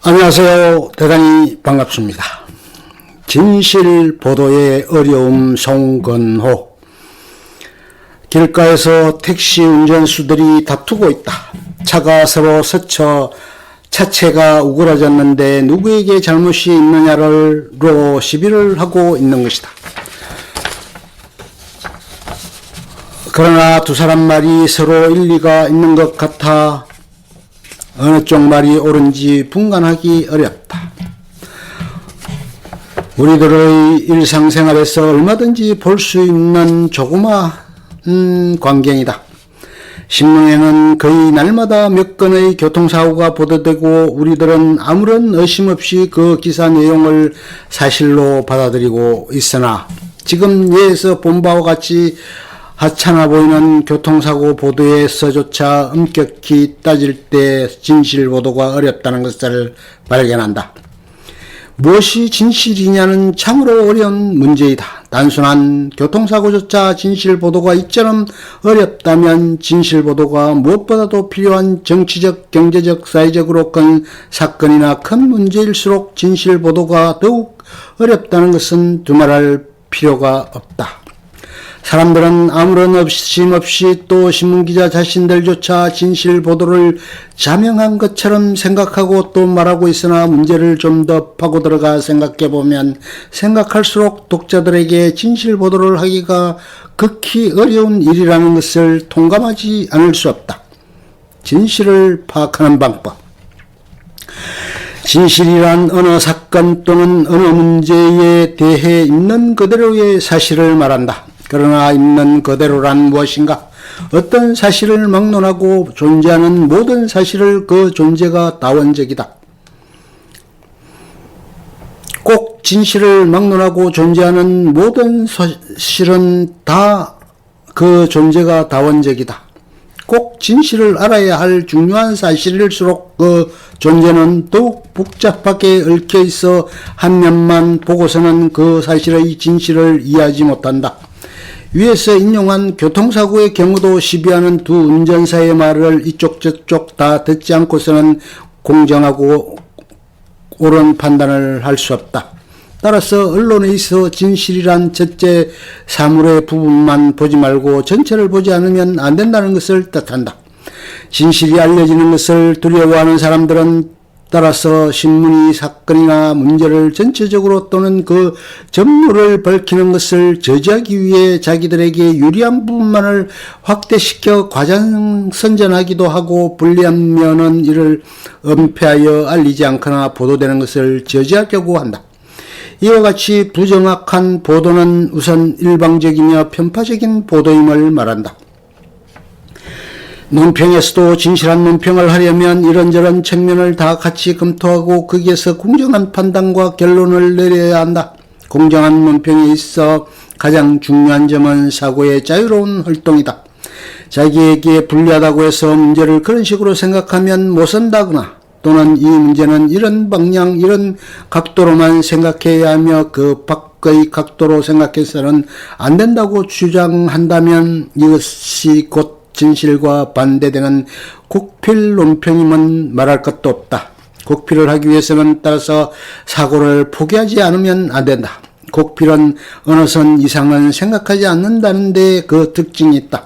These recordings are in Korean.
안녕하세요. 대단히 반갑습니다. 진실 보도의 어려움 송건호. 길가에서 택시 운전수들이 다투고 있다. 차가 서로 스쳐 차체가 우그러졌는데 누구에게 잘못이 있느냐로 시비를 하고 있는 것이다. 그러나 두 사람 말이 서로 일리가 있는 것 같아 어느 쪽 말이 옳은지 분간하기 어렵다. 우리들의 일상생활에서 얼마든지 볼 수 있는 조그마한 광경이다. 신문에는 거의 날마다 몇 건의 교통사고가 보도되고 우리들은 아무런 의심 없이 그 기사 내용을 사실로 받아들이고 있으나 지금 예에서 본 바와 같이 하찮아 보이는 교통사고 보도에서조차 엄격히 따질 때 진실 보도가 어렵다는 것을 발견한다. 무엇이 진실이냐는 참으로 어려운 문제이다. 단순한 교통사고조차 진실 보도가 이처럼 어렵다면 진실 보도가 무엇보다도 필요한 정치적, 경제적, 사회적으로 큰 사건이나 큰 문제일수록 진실 보도가 더욱 어렵다는 것은 두말할 필요가 없다. 사람들은 아무런 의심 없이 또 신문기자 자신들조차 진실 보도를 자명한 것처럼 생각하고 또 말하고 있으나 문제를 좀 더 파고 들어가 생각해보면 생각할수록 독자들에게 진실 보도를 하기가 극히 어려운 일이라는 것을 통감하지 않을 수 없다. 진실을 파악하는 방법. 진실이란 어느 사건 또는 어느 문제에 대해 있는 그대로의 사실을 말한다. 그러나 있는 그대로란 무엇인가? 어떤 사실을 막론하고 존재하는 모든 사실을 그 존재가 다원적이다. 꼭 진실을 막론하고 존재하는 모든 사실은 다 그 존재가 다원적이다. 꼭 진실을 알아야 할 중요한 사실일수록 그 존재는 더욱 복잡하게 얽혀 있어 한 면만 보고서는 그 사실의 진실을 이해하지 못한다. 위에서 인용한 교통사고의 경우도 시비하는 두 운전사의 말을 이쪽 저쪽 다 듣지 않고서는 공정하고 옳은 판단을 할 수 없다. 따라서 언론에서 진실이란 첫째 사물의 부분만 보지 말고 전체를 보지 않으면 안 된다는 것을 뜻한다. 진실이 알려지는 것을 두려워하는 사람들은 따라서 신문이 사건이나 문제를 전체적으로 또는 그 전모를 밝히는 것을 저지하기 위해 자기들에게 유리한 부분만을 확대시켜 과장선전하기도 하고 불리한 면은 이를 은폐하여 알리지 않거나 보도되는 것을 저지하려고 한다. 이와 같이 부정확한 보도는 우선 일방적이며 편파적인 보도임을 말한다. 논평에서도 진실한 논평을 하려면 이런저런 측면을 다 같이 검토하고 거기에서 공정한 판단과 결론을 내려야 한다. 공정한 논평에 있어 가장 중요한 점은 사고의 자유로운 활동이다. 자기에게 불리하다고 해서 문제를 그런 식으로 생각하면 못 산다거나 또는 이 문제는 이런 방향, 이런 각도로만 생각해야 하며 그 밖의 각도로 생각해서는 안 된다고 주장한다면 이것이 곧 진실과 반대되는 국필 논평이면 말할 것도 없다. 국필을 하기 위해서는 따라서 사고를 포기하지 않으면 안 된다. 국필은 어느 선 이상은 생각하지 않는다는 데 그 특징이 있다.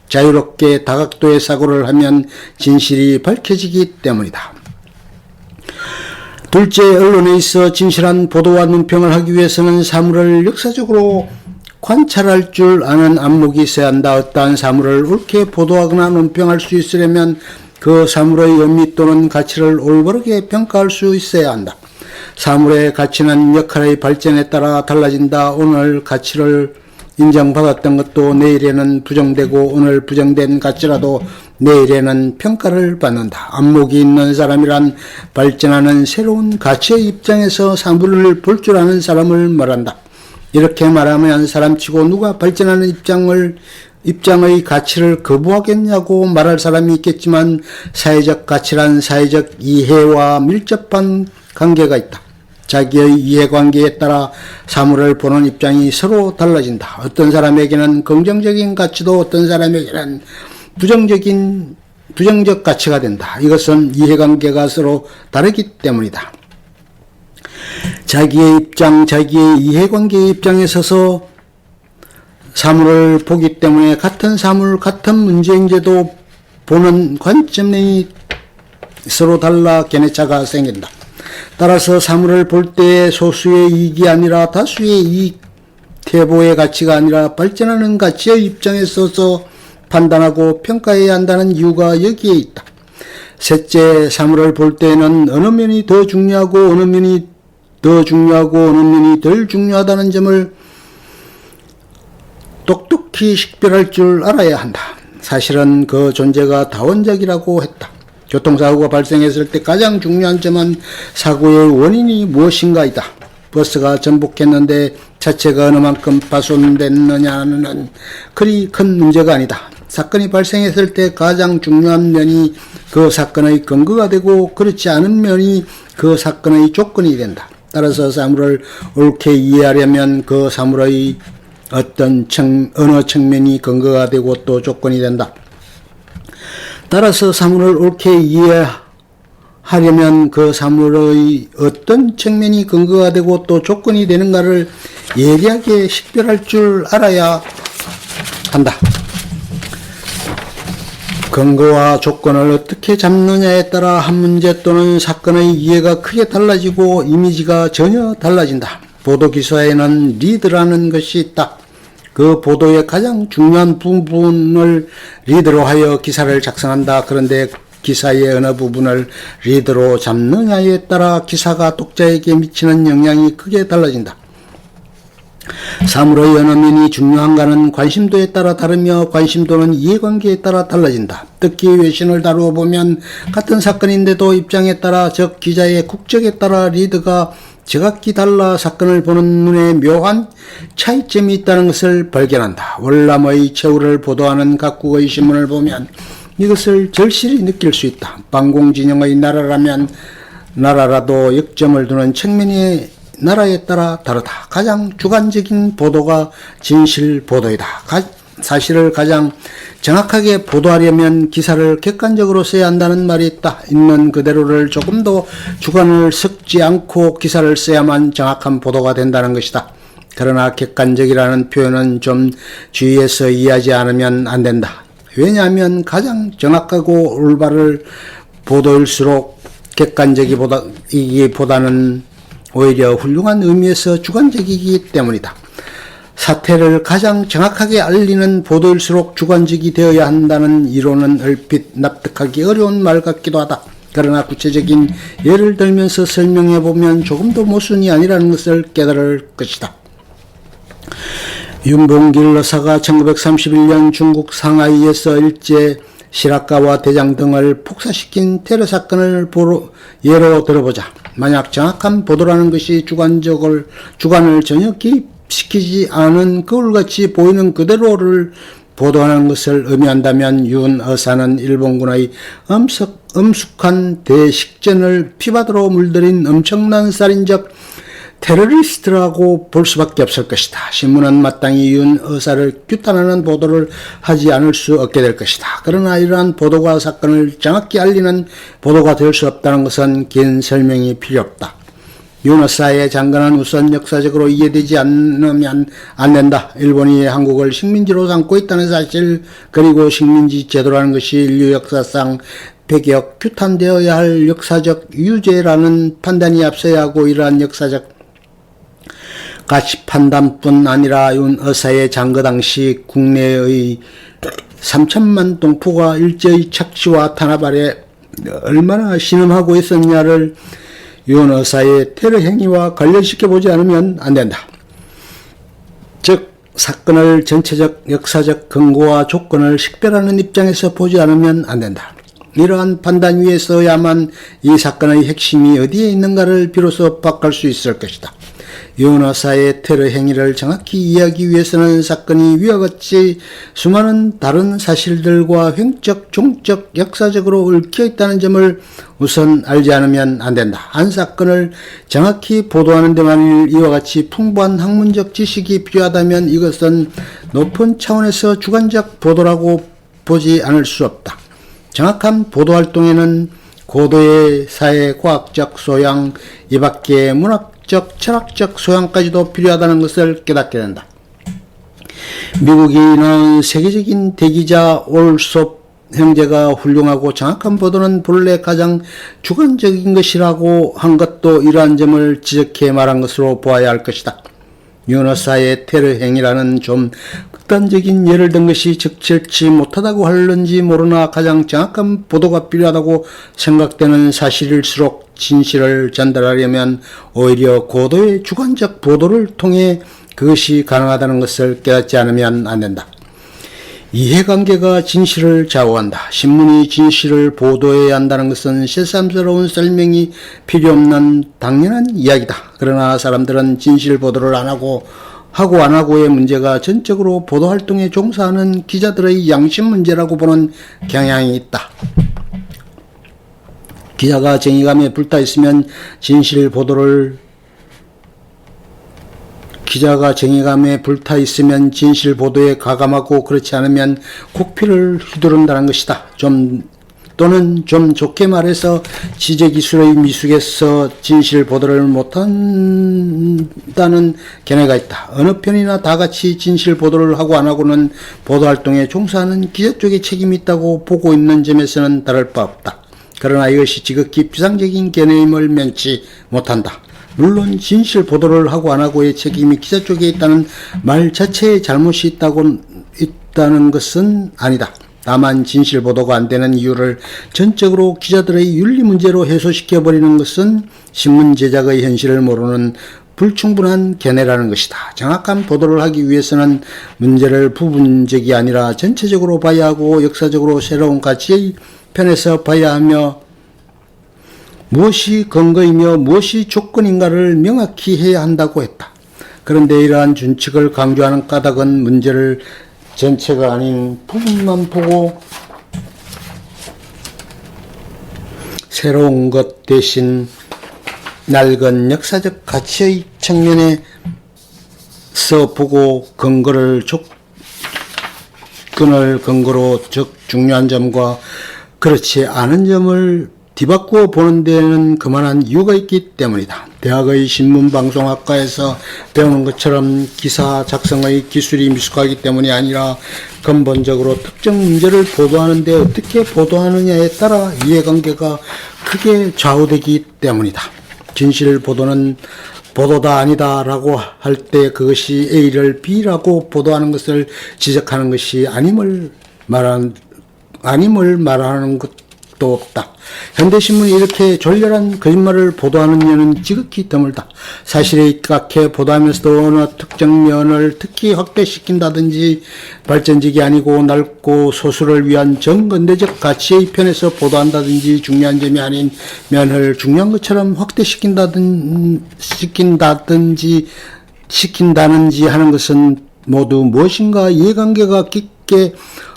자유롭게 다각도의 사고를 하면 진실이 밝혀지기 때문이다. 둘째, 언론에 있어 진실한 보도와 논평을 하기 위해서는 사물을 역사적으로 관찰할 줄 아는 안목이 있어야 한다. 어떠한 사물을 옳게 보도하거나 논평할 수 있으려면 그 사물의 의미 또는 가치를 올바르게 평가할 수 있어야 한다. 사물의 가치는 역할의 발전에 따라 달라진다. 오늘 가치를 인정받았던 것도 내일에는 부정되고 오늘 부정된 가치라도 내일에는 평가를 받는다. 안목이 있는 사람이란 발전하는 새로운 가치의 입장에서 사물을 볼 줄 아는 사람을 말한다. 이렇게 말하면 사람치고 누가 발전하는 입장의 가치를 거부하겠냐고 말할 사람이 있겠지만 사회적 가치란 사회적 이해와 밀접한 관계가 있다. 자기의 이해관계에 따라 사물을 보는 입장이 서로 달라진다. 어떤 사람에게는 긍정적인 가치도 어떤 사람에게는 부정적인 부정적 가치가 된다. 이것은 이해관계가 서로 다르기 때문이다. 자기의 입장, 자기의 이해관계의 입장에 서서 사물을 보기 때문에 같은 사물, 같은 문제인데도 보는 관점이 서로 달라 견해차가 생긴다. 따라서 사물을 볼 때 소수의 이익이 아니라 다수의 이익, 태보의 가치가 아니라 발전하는 가치의 입장에 서서 판단하고 평가해야 한다는 이유가 여기에 있다. 셋째, 사물을 볼 때에는 어느 면이 더 중요하고 어느 면이 더 중요하고 어느 면이 덜 중요하다는 점을 똑똑히 식별할 줄 알아야 한다. 사실은 그 존재가 다원적이라고 했다. 교통사고가 발생했을 때 가장 중요한 점은 사고의 원인이 무엇인가이다. 버스가 전복했는데 차체가 어느 만큼 파손됐느냐는 그리 큰 문제가 아니다. 사건이 발생했을 때 가장 중요한 면이 그 사건의 근거가 되고 그렇지 않은 면이 그 사건의 조건이 된다. 따라서 사물을 옳게 이해하려면 그 사물의 어느 측면이 근거가 되고 또 조건이 된다. 따라서 사물을 옳게 이해하려면 그 사물의 어떤 측면이 근거가 되고 또 조건이 되는가를 예리하게 식별할 줄 알아야 한다. 근거와 조건을 어떻게 잡느냐에 따라 한 문제 또는 사건의 이해가 크게 달라지고 이미지가 전혀 달라진다. 보도기사에는 리드라는 것이 있다. 그 보도의 가장 중요한 부분을 리드로 하여 기사를 작성한다. 그런데 기사의 어느 부분을 리드로 잡느냐에 따라 기사가 독자에게 미치는 영향이 크게 달라진다. 사물의 어느 면이 중요한가는 관심도에 따라 다르며 관심도는 이해관계에 따라 달라진다. 특히 외신을 다루어 보면 같은 사건인데도 입장에 따라 즉 기자의 국적에 따라 리드가 제각기 달라 사건을 보는 눈에 묘한 차이점이 있다는 것을 발견한다. 월남의 최후를 보도하는 각국의 신문을 보면 이것을 절실히 느낄 수 있다. 반공진영의 나라라도 역점을 두는 측면이 나라에 따라 다르다. 가장 주관적인 보도가 진실 보도이다. 사실을 가장 정확하게 보도하려면 기사를 객관적으로 써야 한다는 말이 있다. 있는 그대로를 조금 더 주관을 섞지 않고 기사를 써야만 정확한 보도가 된다는 것이다. 그러나 객관적이라는 표현은 좀 주의해서 이해하지 않으면 안 된다. 왜냐하면 가장 정확하고 올바른 보도일수록 객관적이기보다는 오히려 훌륭한 의미에서 주관적이기 때문이다. 사태를 가장 정확하게 알리는 보도일수록 주관적이 되어야 한다는 이론은 얼핏 납득하기 어려운 말 같기도 하다. 그러나 구체적인 예를 들면서 설명해보면 조금도 모순이 아니라는 것을 깨달을 것이다. 윤봉길 여사가 1931년 중국 상하이에서 일제 실학가와 대장 등을 폭사시킨 테러 사건을 예로 들어보자. 만약 정확한 보도라는 것이 주관을 전혀 개입시키지 않은 거울같이 보이는 그대로를 보도하는 것을 의미한다면 윤 여사는 일본군의 엄숙한 대식전을 피바다로 물들인 엄청난 살인적 테러리스트라고 볼 수밖에 없을 것이다. 신문은 마땅히 윤 여사를 규탄하는 보도를 하지 않을 수 없게 될 것이다. 그러나 이러한 보도가 사건을 정확히 알리는 보도가 될 수 없다는 것은 긴 설명이 필요 없다. 윤 여사의 장관은 우선 역사적으로 이해되지 않으면 안 된다. 일본이 한국을 식민지로 삼고 있다는 사실, 그리고 식민지 제도라는 것이 인류 역사상 배격 규탄되어야 할 역사적 유죄라는 판단이 앞서야 하고, 이러한 역사적 가치 판단뿐 아니라 윤 여사의 장거 당시 국내의 3천만 동포가 일제의 착취와 탄압 아래 얼마나 신음하고 있었냐를 윤 여사의 테러 행위와 관련시켜보지 않으면 안 된다. 즉 사건을 전체적 역사적 근거와 조건을 식별하는 입장에서 보지 않으면 안 된다. 이러한 판단 위에 서야만 이 사건의 핵심이 어디에 있는가를 비로소 파악할 수 있을 것이다. 윤 여사의 테러 행위를 정확히 이해하기 위해서는 사건이 위와 같이 수많은 다른 사실들과 횡적, 종적, 역사적으로 얽혀 있다는 점을 우선 알지 않으면 안 된다. 한 사건을 정확히 보도하는 데만 이와 같이 풍부한 학문적 지식이 필요하다면 이것은 높은 차원에서 주관적 보도라고 보지 않을 수 없다. 정확한 보도활동에는 고도의 사회 과학적 소양, 이밖에 문학적, 철학적 소양까지도 필요하다는 것을 깨닫게 된다. 미국인은 세계적인 대기자 올솝 형제가 훌륭하고 정확한 보도는 본래 가장 주관적인 것이라고 한 것도 이러한 점을 지적해 말한 것으로 보아야 할 것이다. 유너사의 테러 행위라는 좀 극단적인 예를 든 것이 적절치 못하다고 할는지 모르나 가장 정확한 보도가 필요하다고 생각되는 사실일수록 진실을 전달하려면 오히려 고도의 주관적 보도를 통해 그것이 가능하다는 것을 깨닫지 않으면 안 된다. 이해관계가 진실을 좌우한다. 신문이 진실을 보도해야 한다는 것은 새삼스러운 설명이 필요 없는 당연한 이야기다. 그러나 사람들은 진실 보도를 안 하고 안 하고의 문제가 전적으로 보도활동에 종사하는 기자들의 양심 문제라고 보는 경향이 있다. 기자가 정의감에 불타 있으면 진실 보도를 가감하고 그렇지 않으면 국피를 휘두른다는 것이다. 또는 좀 좋게 말해서 지적기술의 미숙에서 진실 보도를 못한다는 견해가 있다. 어느 편이나 다 같이 진실 보도를 하고 안 하고는 보도활동에 종사하는 기자 쪽에 책임이 있다고 보고 있는 점에서는 다를 바 없다. 그러나 이것이 지극히 비상적인 견해임을 면치 못한다. 물론 진실 보도를 하고 안 하고의 책임이 기자 쪽에 있다는 말 자체에 잘못이 있다는 것은 아니다. 다만 진실 보도가 안 되는 이유를 전적으로 기자들의 윤리 문제로 해소시켜버리는 것은 신문 제작의 현실을 모르는 불충분한 견해라는 것이다. 정확한 보도를 하기 위해서는 문제를 부분적이 아니라 전체적으로 봐야 하고 역사적으로 새로운 가치의 편에서 봐야 하며 무엇이 근거이며 무엇이 조건인가를 명확히 해야 한다고 했다. 그런데 이러한 준칙을 강조하는 까닭은 문제를 전체가 아닌 부분만 보고 새로운 것 대신 낡은 역사적 가치의 측면에서 보고 근거를 조건을 근거로 즉 중요한 점과 그렇지 않은 점을 뒤바꾸어 보는 데에는 그만한 이유가 있기 때문이다. 대학의 신문방송학과에서 배우는 것처럼 기사 작성의 기술이 미숙하기 때문이 아니라 근본적으로 특정 문제를 보도하는 데 어떻게 보도하느냐에 따라 이해관계가 크게 좌우되기 때문이다. 진실 보도는 보도다 아니다 라고 할 때 그것이 A를 B라고 보도하는 것을 지적하는 것이 아님을 말하는 것도 없다. 현대신문이 이렇게 졸렬한 거짓말을 보도하는 이유는 지극히 드물다. 사실에 입각해 보도하면서도 어느 특정 면을 특히 확대시킨다든지 발전적이 아니고 넓고 소수를 위한 정근대적 가치의 편에서 보도한다든지 중요한 점이 아닌 면을 중요한 것처럼 시킨다든지 하는 것은 모두 무엇인가 이해관계가 깊게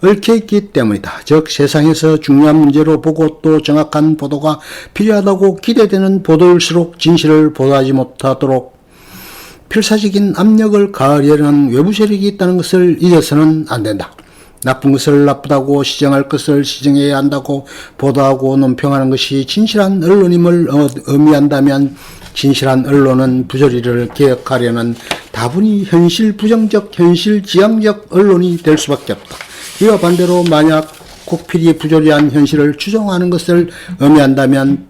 얽혀있기 때문이다. 즉 세상에서 중요한 문제로 보고 또 정확한 보도가 필요하다고 기대되는 보도일수록 진실을 보도하지 못하도록 필사적인 압력을 가하려는 외부 세력이 있다는 것을 잊어서는 안 된다. 나쁜 것을 나쁘다고 시정할 것을 시정해야 한다고 보도하고 논평하는 것이 진실한 언론임을 의미한다면 진실한 언론은 부조리를 개혁하려는 다분히 현실 부정적, 현실 지향적 언론이 될 수밖에 없다. 이와 반대로 만약 국필이 부조리한 현실을 추종하는 것을 의미한다면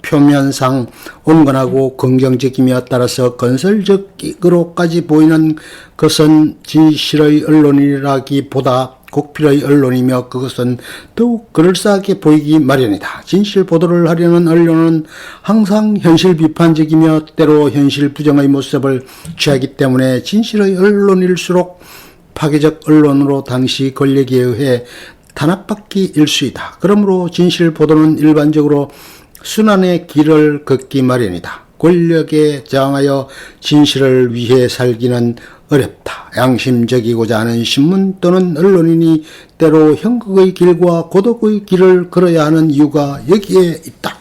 표면상 온건하고 긍정적이며 따라서 건설적으로까지 보이는 것은 진실의 언론이라기보다 국필의 언론이며 그것은 더욱 그럴싸하게 보이기 마련이다. 진실 보도를 하려는 언론은 항상 현실 비판적이며 때로 현실 부정의 모습을 취하기 때문에 진실의 언론일수록 파괴적 언론으로 당시 권력에 의해 탄압받기 일쑤이다. 그러므로 진실 보도는 일반적으로 순환의 길을 걷기 마련이다. 권력에 저항하여 진실을 위해 살기는 어렵다. 양심적이고자 하는 신문 또는 언론인이 때로 형극의 길과 고독의 길을 걸어야 하는 이유가 여기에 있다.